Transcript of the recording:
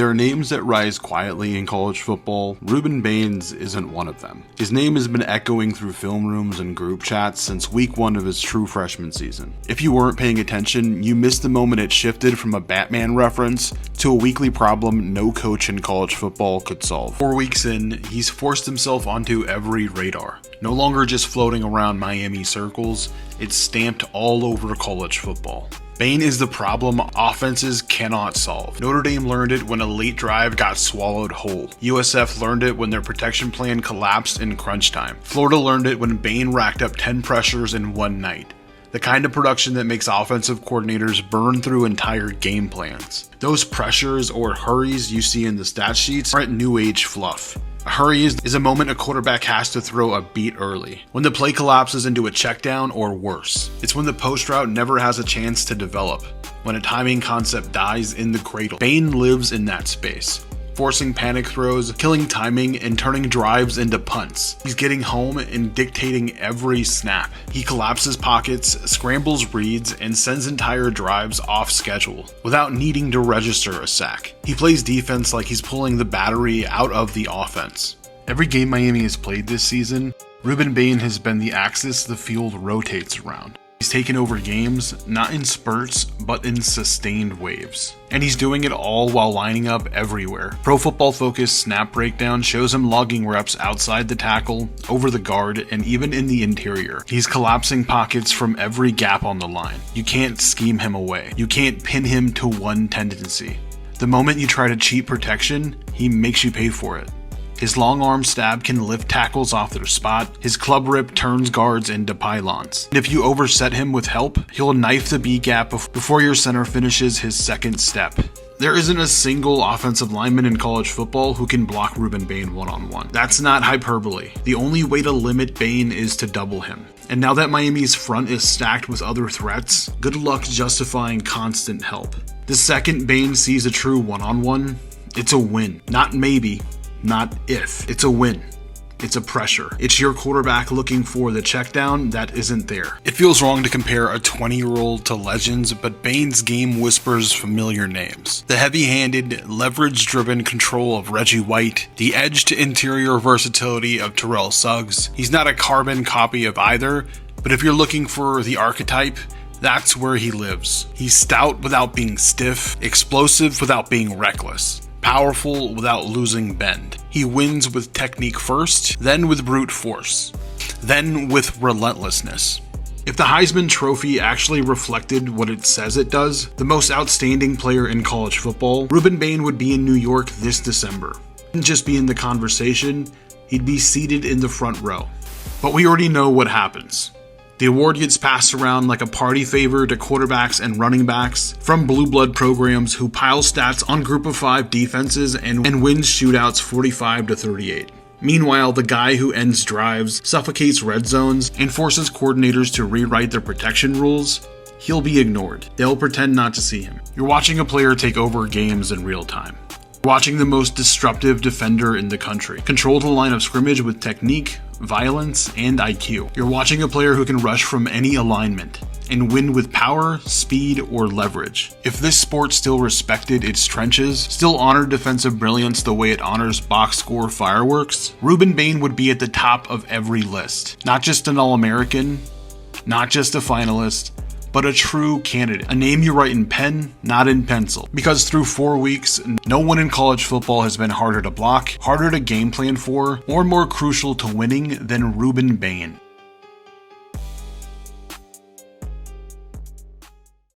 There are names that rise quietly in college football. Rueben Bain's isn't one of them. His name has been echoing through film rooms and group chats since week 1 of his true freshman season. If you weren't paying attention, you missed the moment it shifted from a Batman reference to a weekly problem no coach in college football could solve. 4 weeks in, he's forced himself onto every radar. No longer just floating around Miami circles, it's stamped all over college football. Bain is the problem offenses cannot solve. Notre Dame learned it when a late drive got swallowed whole. USF learned it when their protection plan collapsed in crunch time. Florida learned it when Bain racked up 10 pressures in one night. The kind of production that makes offensive coordinators burn through entire game plans. Those pressures or hurries you see in the stat sheets aren't new age fluff. A hurry is a moment a quarterback has to throw a beat early, when the play collapses into a check down or worse. It's when the post route never has a chance to develop, when a timing concept dies in the cradle. Bain lives in that space, forcing panic throws, killing timing, and turning drives into punts. He's getting home and dictating every snap. He collapses pockets, scrambles reads, and sends entire drives off schedule without needing to register a sack. He plays defense like he's pulling the battery out of the offense. Every game Miami has played this season, Rueben Bain has been the axis the field rotates around. He's taken over games, not in spurts, but in sustained waves. And he's doing it all while lining up everywhere. Pro Football Focus snap breakdown shows him logging reps outside the tackle, over the guard, and even in the interior. He's collapsing pockets from every gap on the line. You can't scheme him away. You can't pin him to one tendency. The moment you try to cheat protection, he makes you pay for it. His long arm stab can lift tackles off their spot. His club rip turns guards into pylons. And if you overset him with help, he'll knife the B gap before your center finishes his second step. There isn't a single offensive lineman in college football who can block Rueben Bain one-on-one. That's not hyperbole. The only way to limit Bain is to double him. And now that Miami's front is stacked with other threats, good luck justifying constant help. The second Bain sees a true one-on-one, it's a win. Not maybe. Not if. It's a win. It's a pressure. It's your quarterback looking for the check down that isn't there. It feels wrong to compare a 20-year-old to legends, but Bain's game whispers familiar names. The heavy-handed, leverage-driven control of Reggie White, the edge-to-interior versatility of Terrell Suggs. He's not a carbon copy of either, but if you're looking for the archetype, that's where he lives. He's stout without being stiff, explosive without being reckless. Powerful without losing bend. He wins with technique first, then with brute force, then with relentlessness. If the Heisman Trophy actually reflected what it says it does, the most outstanding player in college football, Rueben Bain would be in New York this December. He wouldn't just be in the conversation, he'd be seated in the front row. But we already know what happens. The award gets passed around like a party favor to quarterbacks and running backs from blue blood programs who pile stats on group of 5 defenses and wins shootouts 45-38. Meanwhile, the guy who ends drives, suffocates red zones, and forces coordinators to rewrite their protection rules, he'll be ignored. They'll pretend not to see him. You're watching a player take over games in real time. Watching the most disruptive defender in the country control the line of scrimmage with technique, violence, and IQ. You're watching a player who can rush from any alignment and win with power, speed, or leverage. If this sport still respected its trenches, still honored defensive brilliance the way it honors box score fireworks, Rueben Bain would be at the top of every list. Not just an All-American, not just a finalist, but a true candidate. A name you write in pen, not in pencil. Because through 4 weeks, no one in college football has been harder to block, harder to game plan for, or more crucial to winning than Rueben Bain.